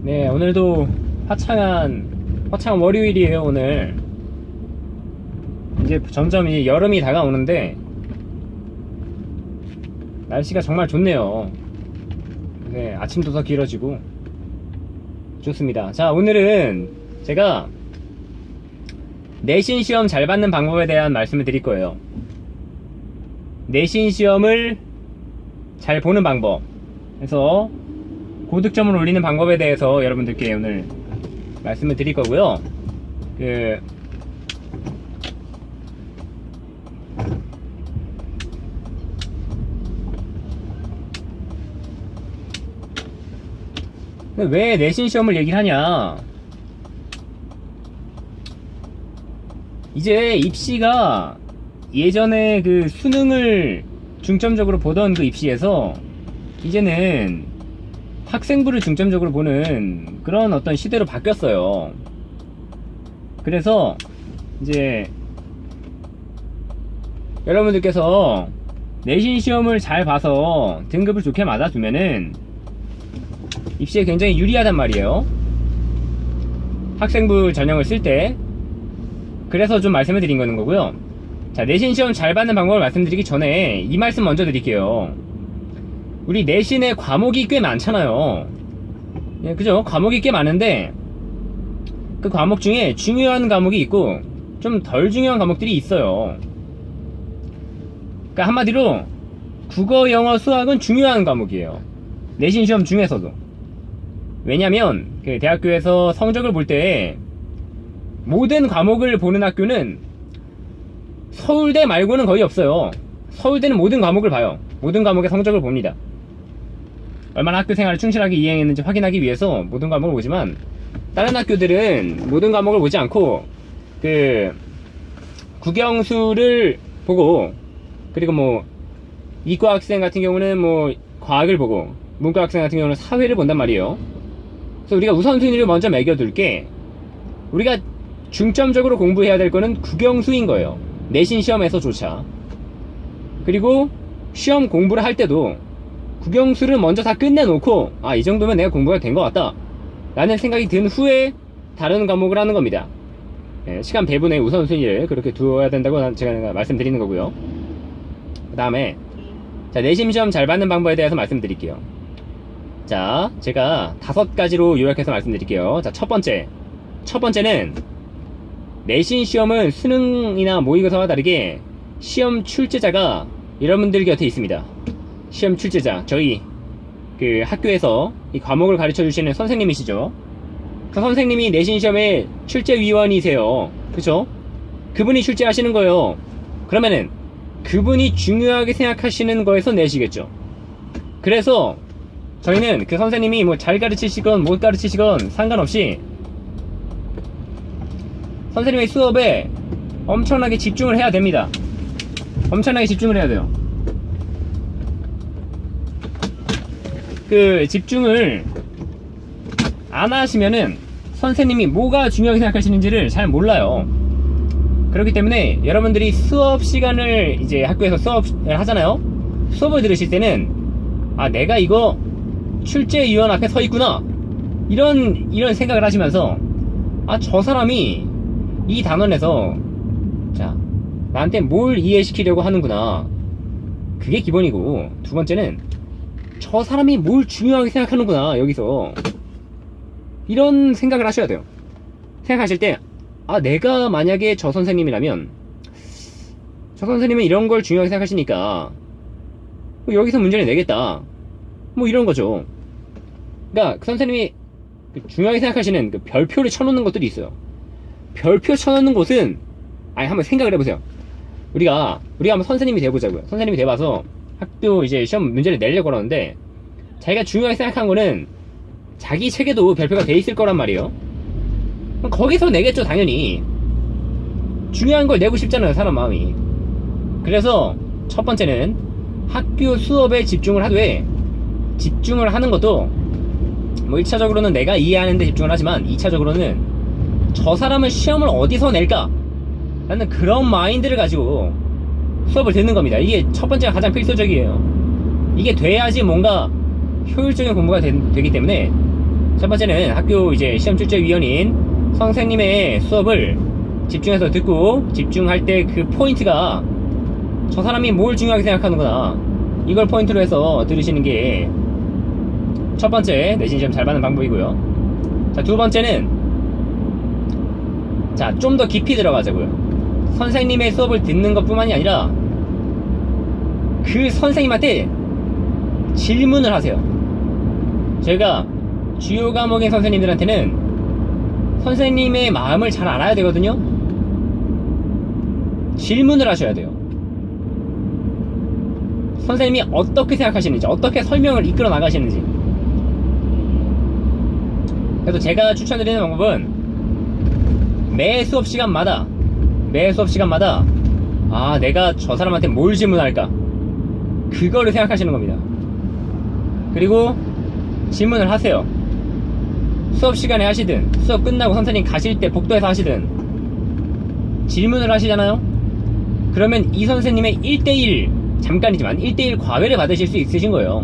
네, 오늘도 화창한 월요일이에요. 오늘 이제 점점 이제 여름이 다가오는데 날씨가 정말 좋네요. 네, 아침도 더 길어지고 좋습니다. 자, 오늘은 제가 내신 시험 잘 받는 방법에 대한 말씀을 드릴 거예요. 내신 시험을 잘 보는 방법, 그래서 고득점을 올리는 방법에 대해서 여러분들께 오늘 말씀을 드릴 거고요. 왜 내신 시험을 얘기를 하냐? 이제 입시가 예전에 그 수능을 중점적으로 보던 그 입시에서 이제는 학생부를 중점적으로 보는 그런 어떤 시대로 바뀌었어요. 그래서 이제 여러분들께서 내신 시험을 잘 봐서 등급을 좋게 맞아두면은 입시에 굉장히 유리하단 말이에요. 학생부 전형을 쓸 때. 그래서 좀 말씀을 드린 거는 거고요. 자, 내신 시험 잘 받는 방법을 말씀드리기 전에 이 말씀 먼저 드릴게요. 우리 내신에 과목이 꽤 많잖아요. 예, 그죠? 과목이 꽤 많은데 그 과목 중에 중요한 과목이 있고 좀 덜 중요한 과목들이 있어요. 그러니까 한마디로 국어, 영어, 수학은 중요한 과목이에요. 내신 시험 중에서도. 왜냐면 그 대학교에서 성적을 볼 때 모든 과목을 보는 학교는 서울대 말고는 거의 없어요. 서울대는 모든 과목을 봐요. 모든 과목의 성적을 봅니다. 얼마나 학교 생활을 충실하게 이행했는지 확인하기 위해서 모든 과목을 보지만, 다른 학교들은 모든 과목을 보지 않고 그 국영수를 보고, 그리고 뭐 이과 학생 같은 경우는 뭐 과학을 보고, 문과 학생 같은 경우는 사회를 본단 말이에요. 그래서 우리가 우선순위를 먼저 매겨둘게, 우리가 중점적으로 공부해야 될 거는 국영수인 거예요. 내신 시험에서조차. 그리고 시험 공부를 할 때도 국영수를 먼저 다 끝내놓고, 아, 이 정도면 내가 공부가 된 것 같다 라는 생각이 든 후에 다른 과목을 하는 겁니다. 예, 시간 배분의 우선순위를 그렇게 두어야 된다고 제가 말씀드리는 거고요. 그 다음에 자, 내신 시험 잘 받는 방법에 대해서 말씀드릴게요. 자, 제가 5가지로 요약해서 말씀드릴게요. 자, 첫 번째는 내신 시험은 수능이나 모의고사와 다르게 시험 출제자가 여러분들 곁에 있습니다. 시험 출제자, 저희 그 학교에서 이 과목을 가르쳐 주시는 선생님이시죠. 그 선생님이 내신 시험의 출제위원이세요. 그쵸? 그분이 출제하시는 거예요. 그러면은 그분이 중요하게 생각하시는 거에서 내시겠죠. 그래서 저희는 그 선생님이 뭐 잘 가르치시건 못 가르치시건 상관없이 선생님의 수업에 엄청나게 집중을 해야 됩니다. 엄청나게 집중을 해야 돼요. 그 집중을 안 하시면은 선생님이 뭐가 중요하게 생각하시는지를 잘 몰라요. 그렇기 때문에 여러분들이 수업 시간을 이제 학교에서 수업을 하잖아요. 수업을 들으실 때는, 아, 내가 이거 출제위원 앞에 서 있구나, 이런 생각을 하시면서, 아, 저 사람이 이 단원에서 자, 나한테 뭘 이해시키려고 하는구나, 그게 기본이고, 두 번째는 저 사람이 뭘 중요하게 생각하는구나, 여기서 이런 생각을 하셔야 돼요. 생각하실 때, 아, 내가 만약에 저 선생님이라면 저 선생님은 이런 걸 중요하게 생각하시니까 여기서 문제를 내겠다, 뭐 이런 거죠. 그러니까 그 선생님이 중요하게 생각하시는 그 별표를 쳐놓는 것들이 있어요. 별표 쳐놓는 곳은, 아니, 한번 생각을 해보세요. 우리가 한번 선생님이 돼보자고요. 선생님이 돼봐서 학교 이제 시험 문제를 내려고 그러는데, 자기가 중요하게 생각한 거는 자기 책에도 별표가 돼 있을 거란 말이에요. 그럼 거기서 내겠죠, 당연히. 중요한 걸 내고 싶잖아요, 사람 마음이. 그래서 첫 번째는 학교 수업에 집중을 하되, 집중을 하는 것도 뭐 1차적으로는 내가 이해하는 데 집중을 하지만 2차적으로는 저 사람은 시험을 어디서 낼까 라는 그런 마인드를 가지고 수업을 듣는 겁니다. 이게 첫 번째가 가장 필수적이에요. 이게 돼야지 뭔가 효율적인 공부가 되기 때문에 첫 번째는 학교 이제 시험 출제위원인 선생님의 수업을 집중해서 듣고, 집중할 때 그 포인트가 저 사람이 뭘 중요하게 생각하는구나, 이걸 포인트로 해서 들으시는 게 첫 번째 내신 시험 잘 받는 방법이고요. 자, 두 번째는, 자, 좀 더 깊이 들어가자고요. 선생님의 수업을 듣는 것 뿐만이 아니라 그 선생님한테 질문을 하세요. 저희가 주요 과목인 선생님들한테는 선생님의 마음을 잘 알아야 되거든요. 질문을 하셔야 돼요. 선생님이 어떻게 생각하시는지, 어떻게 설명을 이끌어 나가시는지. 그래서 제가 추천드리는 방법은 매 수업 시간마다 아, 내가 저 사람한테 뭘 질문할까, 그거를 생각하시는 겁니다. 그리고 질문을 하세요. 수업 시간에 하시든 수업 끝나고 선생님 가실 때 복도에서 하시든 질문을 하시잖아요. 그러면 이 선생님의 1대1, 잠깐이지만 1대1 과외를 받으실 수 있으신 거예요.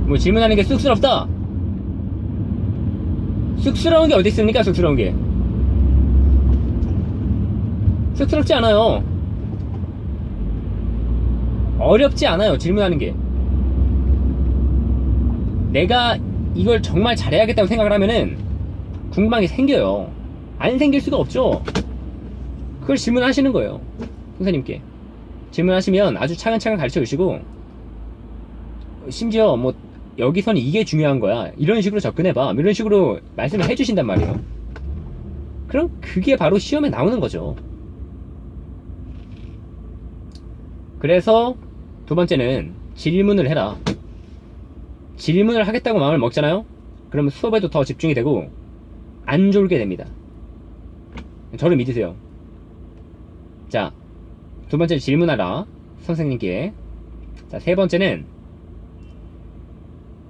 뭐 질문하는 게 쑥스럽다, 쑥스러운 게 어디 있습니까? 쑥스러운 게 쑥스럽지 않아요. 어렵지 않아요, 질문하는 게. 내가 이걸 정말 잘해야겠다고 생각을 하면은 궁금한 게 생겨요. 안 생길 수가 없죠. 그걸 질문하시는 거예요, 선생님께. 질문하시면 아주 차근차근 가르쳐 주시고, 심지어 뭐 여기서는 이게 중요한 거야, 이런 식으로 접근해봐, 이런 식으로 말씀을 해주신단 말이에요. 그럼 그게 바로 시험에 나오는 거죠. 그래서 두 번째는 질문을 해라. 질문을 하겠다고 마음을 먹잖아요. 그러면 수업에도 더 집중이 되고 안 졸게 됩니다. 저를 믿으세요. 자, 두 번째는 질문하라, 선생님께. 자, 세 번째는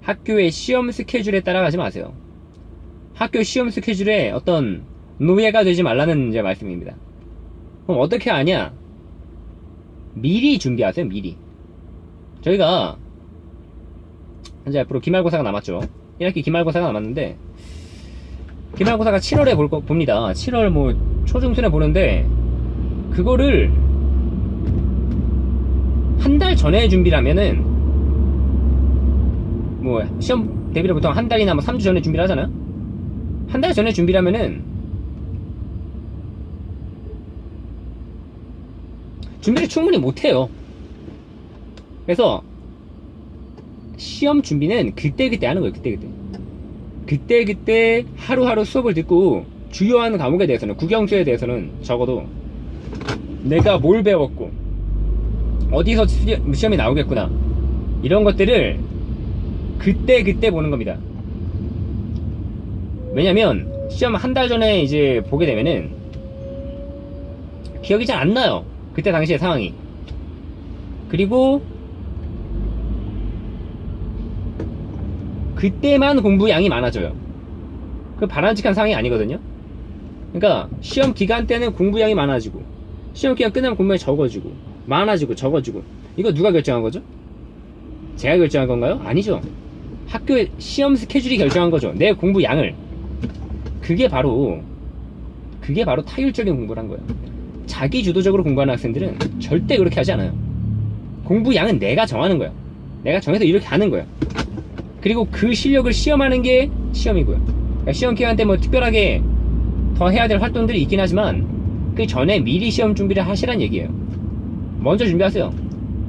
학교의 시험 스케줄에 따라가지 마세요. 학교 시험 스케줄에 어떤 노예가 되지 말라는 이제 말씀입니다. 그럼 어떻게 하냐? 미리 준비하세요. 미리. 저희가 이제 앞으로 기말고사가 남았죠. 1학기 기말고사가 남았는데, 기말고사가 7월에 봅니다. 7월 뭐 초중순에 보는데, 그거를 한 달 전에 준비를 하면은, 뭐 시험 대비를 보통 한 달이나 뭐 3주 전에 준비를 하잖아요. 한 달 전에 준비를 하면은 준비를 충분히 못해요. 그래서 시험 준비는 그때그때 하는 거예요. 그때그때 하루하루 수업을 듣고, 주요한 과목에 대해서는, 국영수에 대해서는 적어도 내가 뭘 배웠고 어디서 시험이 나오겠구나, 이런 것들을 그때 보는 겁니다. 왜냐면 시험 한 달 전에 이제 보게 되면은 기억이 잘 안 나요, 그때 당시의 상황이. 그리고 그때만 공부량이 많아져요. 그 바람직한 상황이 아니거든요. 그러니까 시험 기간 때는 공부량이 많아지고, 시험 기간 끝나면 공부량이 적어지고, 많아지고 적어지고. 이거 누가 결정한 거죠? 제가 결정한 건가요? 아니죠. 학교의 시험 스케줄이 결정한 거죠, 내 공부량을. 그게 바로 타율적인 공부를 한 거예요. 자기 주도적으로 공부하는 학생들은 절대 그렇게 하지 않아요. 공부량은 내가 정하는 거예요. 내가 정해서 이렇게 하는 거예요. 그리고 그 실력을 시험하는 게 시험이고요. 그러니까 시험 기간 때 뭐 특별하게 더 해야 될 활동들이 있긴 하지만, 그 전에 미리 시험 준비를 하시란 얘기예요. 먼저 준비하세요.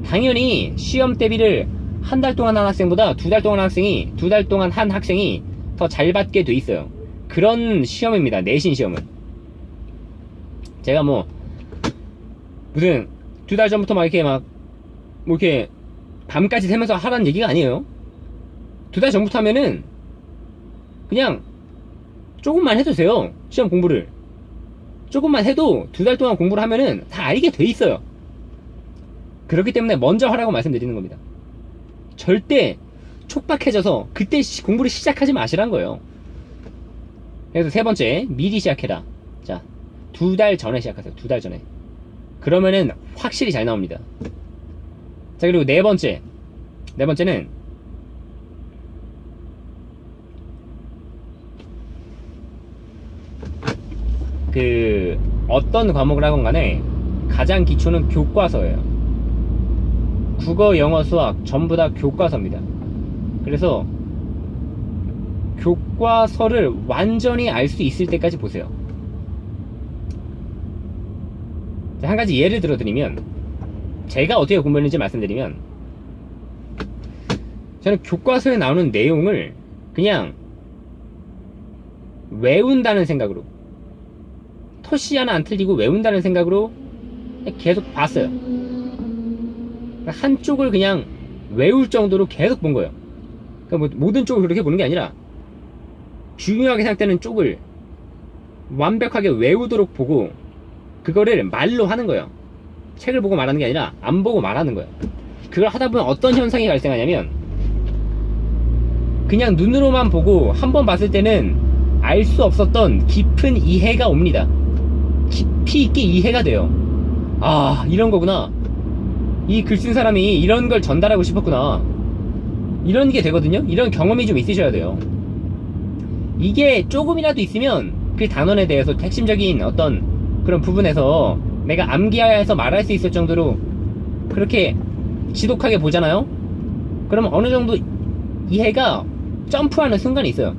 당연히 시험 대비를 한 달 동안 한 학생보다 두 달 동안 한 학생이 더 잘 받게 돼 있어요. 그런 시험입니다, 내신 시험은. 제가 뭐 무슨 두 달 전부터 막 이렇게 밤까지 새면서 하라는 얘기가 아니에요. 두 달 전부터 하면은 그냥 조금만 해도 돼요. 시험 공부를 조금만 해도 두 달 동안 공부를 하면은 다 알게 돼 있어요. 그렇기 때문에 먼저 하라고 말씀드리는 겁니다. 절대 촉박해져서 그때 공부를 시작하지 마시란 거예요. 그래서 세 번째, 미리 시작해라. 자, 두 달 전에 시작하세요. 두 달 전에. 그러면은 확실히 잘 나옵니다. 자, 그리고 네 번째는 그 어떤 과목을 하건 간에 가장 기초는 교과서예요. 국어, 영어, 수학 전부 다 교과서입니다. 그래서 교과서를 완전히 알 수 있을 때까지 보세요. 자, 한 가지 예를 들어드리면, 제가 어떻게 공부했는지 말씀드리면, 저는 교과서에 나오는 내용을 그냥 외운다는 생각으로, 토시 하나 안 틀리고 외운다는 생각으로 계속 봤어요. 한쪽을 그냥 외울 정도로 계속 본 거예요. 그러니까 뭐 모든 쪽을 그렇게 보는 게 아니라 중요하게 생각되는 쪽을 완벽하게 외우도록 보고 그거를 말로 하는 거예요. 책을 보고 말하는 게 아니라 안 보고 말하는 거예요. 그걸 하다 보면 어떤 현상이 발생하냐면, 그냥 눈으로만 보고 한 번 봤을 때는 알 수 없었던 깊은 이해가 옵니다. 깊이 있게 이해가 돼요. 아, 이런 거구나. 이 글 쓴 사람이 이런 걸 전달하고 싶었구나. 이런 게 되거든요. 이런 경험이 좀 있으셔야 돼요. 이게 조금이라도 있으면 그 단원에 대해서 핵심적인 어떤 그런 부분에서 내가 암기해서 말할 수 있을 정도로 그렇게 지독하게 보잖아요. 그러면 어느 정도 이해가 점프하는 순간이 있어요.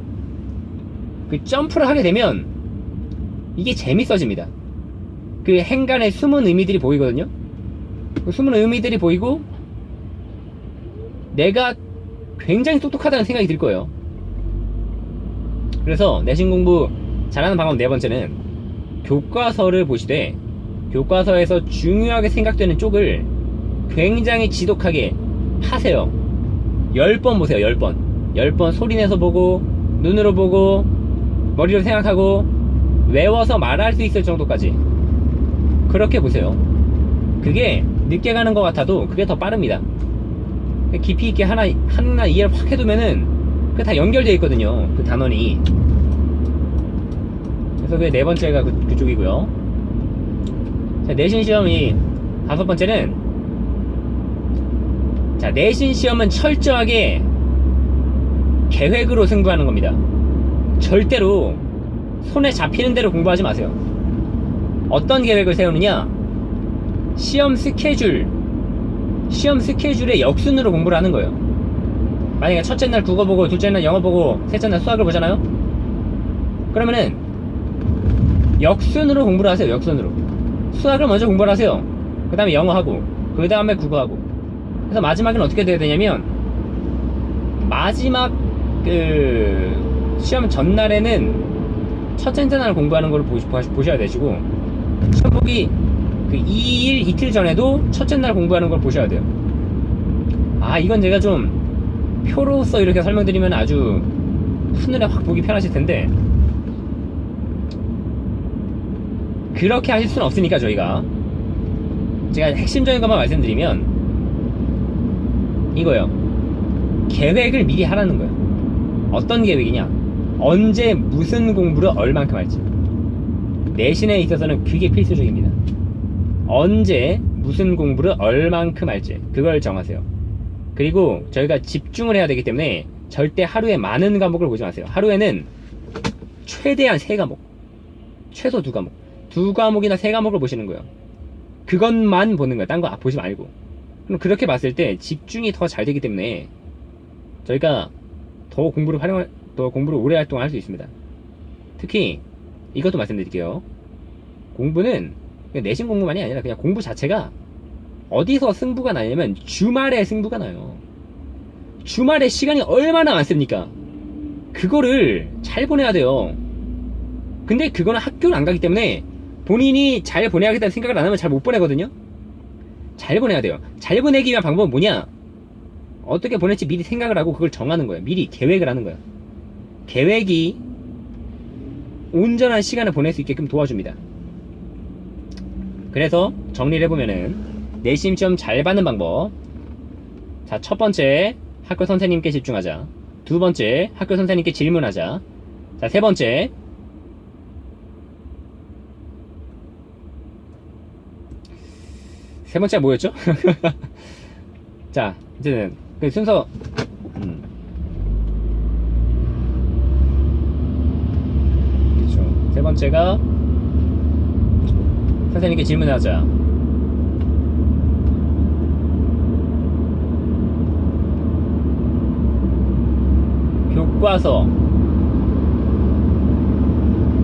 그 점프를 하게 되면 이게 재밌어집니다. 그 행간에 숨은 의미들이 보이거든요. 그 숨은 의미들이 보이고 내가 굉장히 똑똑하다는 생각이 들 거예요. 그래서 내신 공부 잘하는 방법 네 번째는, 교과서를 보시되 교과서에서 중요하게 생각되는 쪽을 굉장히 지독하게 하세요. 10번 보세요. 10번 10번 소리내서 보고, 눈으로 보고, 머리로 생각하고, 외워서 말할 수 있을 정도까지 그렇게 보세요. 그게 늦게 가는 것 같아도 그게 더 빠릅니다. 깊이 있게 하나 이해를 확 해두면은 그게 다 연결되어 있거든요, 그 단원이. 그래서 그게 네 번째가 그쪽이고요. 자, 내신 시험이 다섯 번째는, 자, 내신 시험은 철저하게 계획으로 승부하는 겁니다. 절대로 손에 잡히는 대로 공부하지 마세요. 어떤 계획을 세우느냐? 시험 스케줄의 역순으로 공부를 하는 거예요. 만약에 첫째 날 국어 보고, 둘째 날 영어 보고, 셋째 날 수학을 보잖아요? 그러면은 역순으로 공부를 하세요. 역순으로. 수학을 먼저 공부를 하세요. 그 다음에 영어 하고, 그 다음에 국어 하고. 그래서 마지막에는 어떻게 돼야 되냐면, 마지막 시험 전날에는 첫째 날 공부하는 걸 보셔야 되시고, 시험 보기 2일 이틀 전에도 첫째 날 공부하는 걸 보셔야 돼요. 아, 이건 제가 좀 표로서 이렇게 설명드리면 아주 한눈에 확 보기 편하실 텐데, 그렇게 하실 수는 없으니까 제가 핵심적인 것만 말씀드리면 이거예요. 계획을 미리 하라는 거예요. 어떤 계획이냐? 언제 무슨 공부를 얼만큼 할지. 내신에 있어서는 그게 필수적입니다. 언제 무슨 공부를 얼만큼 할지, 그걸 정하세요. 그리고 저희가 집중을 해야 되기 때문에 절대 하루에 많은 과목을 보지 마세요. 하루에는 최대한 3과목, 최소 2과목, 2과목이나 3과목을 보시는 거예요. 그것만 보는 거예요. 딴 거 보지 말고. 그럼 그렇게 봤을 때 집중이 더 잘 되기 때문에 저희가 더 공부를 오래 활동할 수 있습니다. 특히 이것도 말씀드릴게요. 공부는 내신 공부만이 아니라 그냥 공부 자체가 어디서 승부가 나냐면 주말에 승부가 나요. 주말에 시간이 얼마나 많습니까? 그거를 잘 보내야 돼요. 근데 그거는 학교를 안 가기 때문에 본인이 잘 보내야겠다는 생각을 안 하면 잘 못 보내거든요. 잘 보내야 돼요. 잘 보내기 위한 방법은 뭐냐? 어떻게 보낼지 미리 생각을 하고 그걸 정하는 거예요. 미리 계획을 하는 거예요. 계획이 온전한 시간을 보낼 수 있게끔 도와줍니다. 그래서 정리를 해보면은 내신 시험 잘 받는 방법. 자, 첫 번째, 학교 선생님께 집중하자. 두 번째, 학교 선생님께 질문하자. 자, 세 번째, 세 번째가 뭐였죠? 자, 이제는 그 순서. 그렇죠. 세 번째가 선생님께 질문하자. 교과서,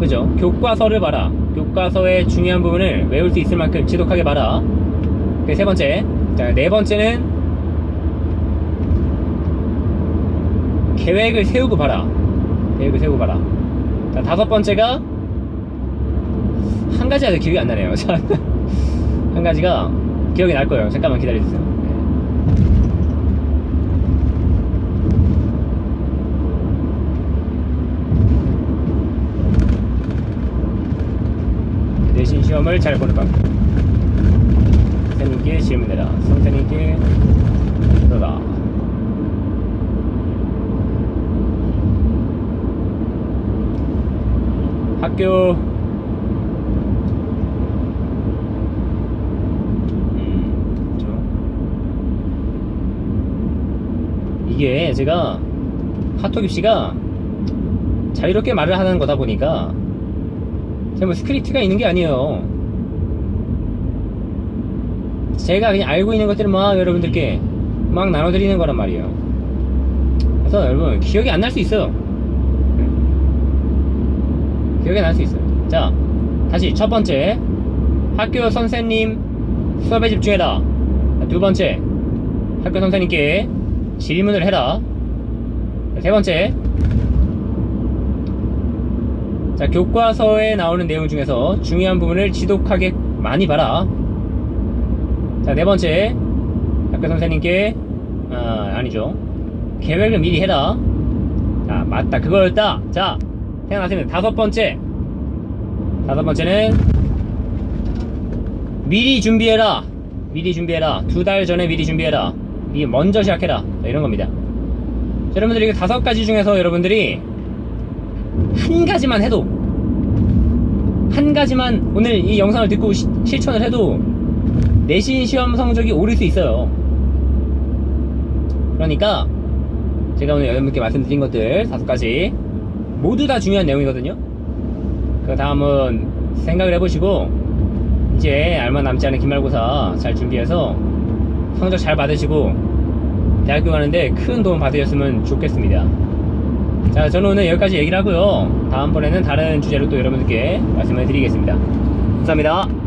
그죠? 교과서를 봐라. 교과서의 중요한 부분을 외울 수 있을 만큼 지독하게 봐라. 그 세 번째. 자, 네 번째는 계획을 세우고 봐라. 계획을 세우고 봐라. 자, 다섯 번째가 한 가지가 기억이 안 나네요. 자, 한 가지가 기억이 날 거예요. 잠깐만 기다려주세요. 내신 시험을 잘 보는 방법. 선생님께 질문해라. 선생님께 물어라. 학교 이게 제가 카톡 입시가 자유롭게 말을 하는 거다 보니까 제가 뭐 스크립트가 있는 게 아니에요. 제가 그냥 알고 있는 것들을 막 여러분들께 막 나눠드리는 거란 말이에요. 그래서 여러분 기억이 안 날 수 있어요. 기억이 날 수 있어요. 자, 다시 첫 번째, 학교 선생님 수업에 집중해라. 두 번째, 학교 선생님께 질문을 해라. 세 번째, 자, 교과서에 나오는 내용 중에서 중요한 부분을 지독하게 많이 봐라. 자, 네 번째, 학교 선생님께 아니죠, 계획을 미리 해라. 자, 맞다, 그거였다. 자, 생각나시면 다섯 번째는 미리 준비해라. 미리 준비해라. 2달 전에 미리 준비해라. 미리 먼저 시작해라. 자, 이런 겁니다. 자, 여러분들이 이게 5가지 중에서 여러분들이 한 가지만 해도, 한 가지만 오늘 이 영상을 듣고 실천을 해도 내신 시험 성적이 오를 수 있어요. 그러니까 제가 오늘 여러분께 말씀드린 것들 5가지 모두 다 중요한 내용이거든요. 그 다음은 생각을 해보시고 이제 얼마 남지 않은 기말고사 잘 준비해서 성적 잘 받으시고 대학교 가는데 큰 도움 받으셨으면 좋겠습니다. 자, 저는 오늘 여기까지 얘기를 하고요. 다음번에는 다른 주제로 또 여러분들께 말씀을 드리겠습니다. 감사합니다.